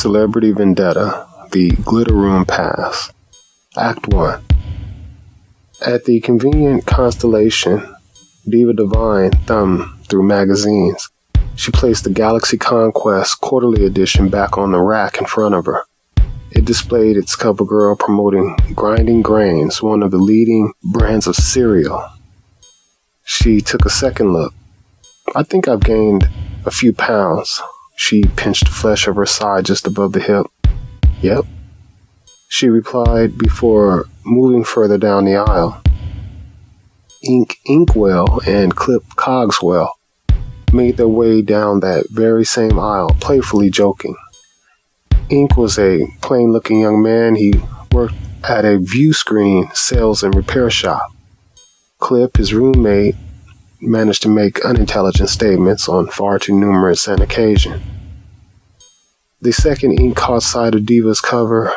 Celebrity Vendetta, The Glitter Room Pass. Act 1. At the convenient Constellation, Diva Divine thumbed through magazines. She placed the Galaxy Conquest Quarterly Edition back on the rack in front of her. It displayed its cover girl promoting Grinding Grains, one of the leading brands of cereal. She took a second look. I think I've gained a few pounds. She pinched the flesh of her side just above the hip. Yep, she replied before moving further down the aisle. Ink Inkwell and Clip Cogswell made their way down that very same aisle, playfully joking. Ink was a plain-looking young man. He worked at a view screen sales and repair shop. Clip, his roommate, managed to make unintelligent statements on far too numerous an occasion. The second Ink caught sight of Diva's cover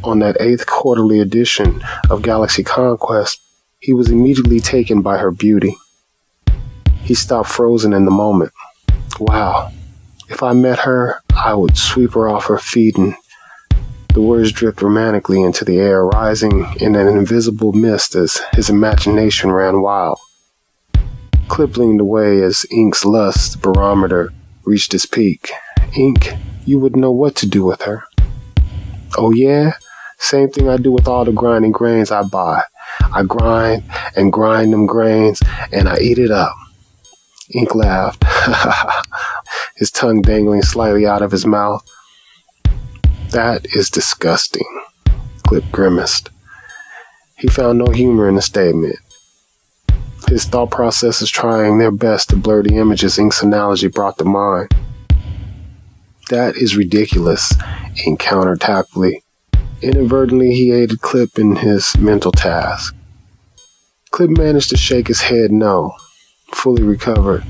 on that 8th quarterly edition of Galaxy Conquest, he was immediately taken by her beauty. He stopped frozen in the moment. Wow, if I met her, I would sweep her off her feet, and the words dripped romantically into the air, rising in an invisible mist as his imagination ran wild. Clip leaned away as Ink's lust barometer reached its peak. Ink, you wouldn't know what to do with her. Oh yeah? Same thing I do with all the grinding grains I buy. I grind and grind them grains, and I eat it up. Ink laughed, his tongue dangling slightly out of his mouth. That is disgusting, Clip grimaced. He found no humor in the statement. His thought processes trying their best to blur the images Ink's analogy brought to mind. That is ridiculous, Ink countered tactfully. Inadvertently, he aided Clip in his mental task. Clip managed to shake his head no, fully recovered.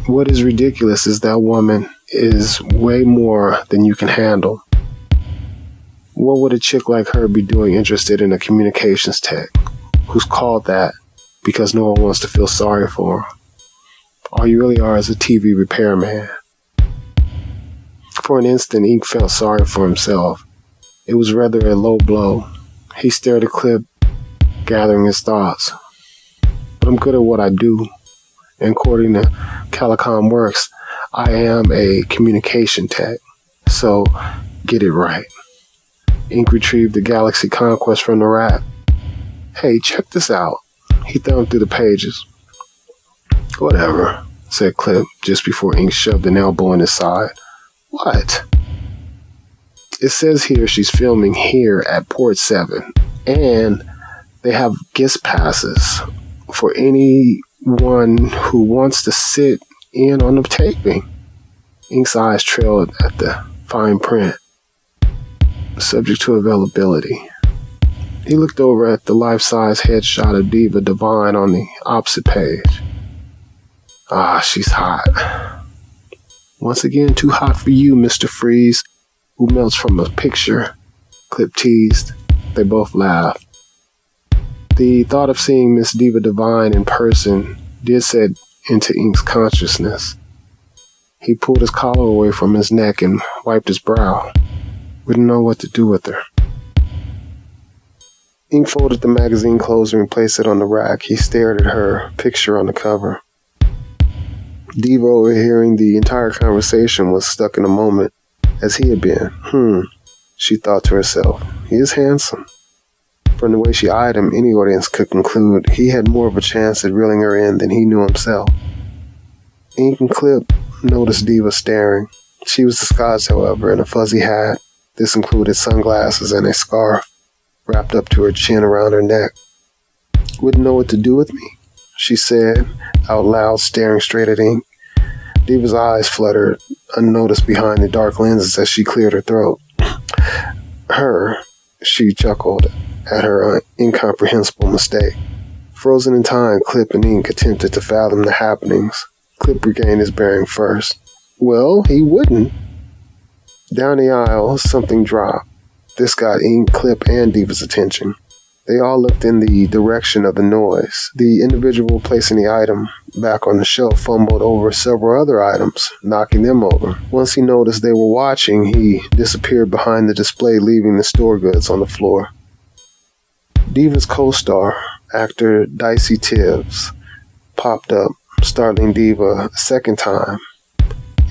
What is ridiculous is that woman is way more than you can handle. What would a chick like her be doing interested in a communications tech who's called that because no one wants to feel sorry for her? All you really are is a TV repairman. For an instant, Ink felt sorry for himself. It was rather a low blow. He stared at Clip, gathering his thoughts. But I'm good at what I do, and according to Calicom Works, I am a communication tech. So, get it right. Ink retrieved the Galaxy Conquest from the rack. Hey, check this out. He thumbed through the pages. Whatever, said Clip just before Ink shoved an elbow in his side. What? It says here she's filming here at Port 7, and they have guest passes for anyone who wants to sit in on the taping. Ink's eyes trailed at the fine print. Subject to availability. He looked over at the life-size headshot of Diva Divine on the opposite page. Ah, she's hot. Once again, too hot for you, Mr. Freeze, who melts from a picture, Clip teased. They both laughed. The thought of seeing Miss Diva Divine in person did set into Ink's consciousness. He pulled his collar away from his neck and wiped his brow. Wouldn't know what to do with her. Ink folded the magazine closer and placed it on the rack. He stared at her picture on the cover. Diva, overhearing the entire conversation, was stuck in a moment, as he had been. She thought to herself, he is handsome. From the way she eyed him, any audience could conclude he had more of a chance at reeling her in than he knew himself. Ink and Clip noticed Diva staring. She was disguised, however, in a fuzzy hat. This included sunglasses and a scarf wrapped up to her chin around her neck. Wouldn't know what to do with me, she said, out loud, staring straight at Ink. Diva's eyes fluttered, unnoticed behind the dark lenses as she cleared her throat. She chuckled at her incomprehensible mistake. Frozen in time, Clip and Ink attempted to fathom the happenings. Clip regained his bearing first. Well, he wouldn't. Down the aisle, something dropped. This got Ink, Clip, and Diva's attention. They all looked in the direction of the noise. The individual placing the item back on the shelf fumbled over several other items, knocking them over. Once he noticed they were watching, he disappeared behind the display, leaving the store goods on the floor. Diva's co-star, actor Dicey Tibbs, popped up, startling Diva a second time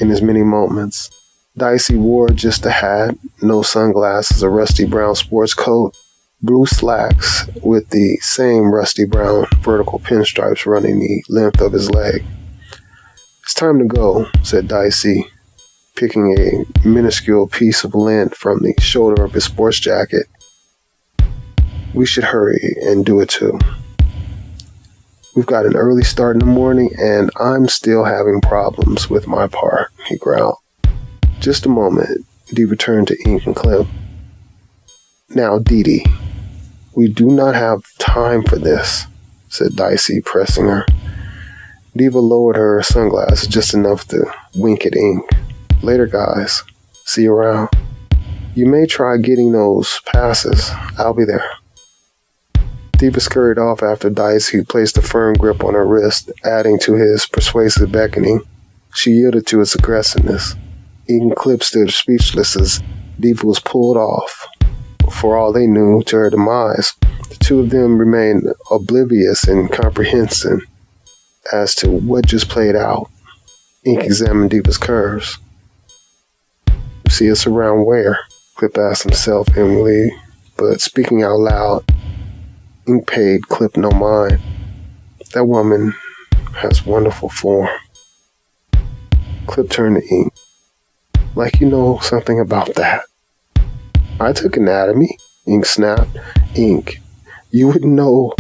in his many moments. Dicey wore just a hat, no sunglasses, a rusty brown sports coat, blue slacks with the same rusty brown vertical pinstripes running the length of his leg. "It's time to go," said Dicey, picking a minuscule piece of lint from the shoulder of his sports jacket. "We should hurry and do it too. We've got an early start in the morning, and I'm still having problems with my part," he growled. "Just a moment," Diva turned to Ink and Clip. "Now, Dee, we do not have time for this," said Dicey, pressing her. Diva lowered her sunglasses just enough to wink at Ink. "Later, guys. See you around. You may try getting those passes. I'll be there." Diva scurried off after Dicey, who placed a firm grip on her wrist, adding to his persuasive beckoning. She yielded to its aggressiveness. Ink and Clip stood speechless as Diva was pulled off. For all they knew, to her demise, the two of them remained oblivious and comprehensive as to what just played out. Ink examined Diva's curves. "See us around where?" Clip asked himself inwardly, but speaking out loud, Ink paid Clip no mind. "That woman has wonderful form." Clip turned to Ink. "Like you know something about that." "I took anatomy," Ink snapped. "Ink, you wouldn't know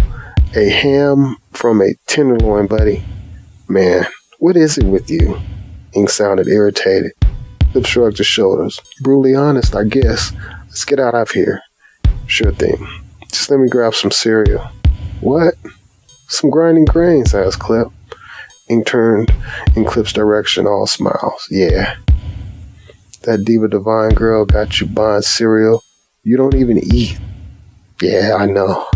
a ham from a tenderloin, buddy." "Man, what is it with you?" Ink sounded irritated. Clip shrugged his shoulders. "Brutally honest, I guess. Let's get out of here." "Sure thing. Just let me grab some cereal." "What?" "Some grinding grains," asked Clip. Ink turned in Clip's direction, all smiles. "Yeah. That Diva Divine girl got you buying cereal you don't even eat." "Yeah, I know."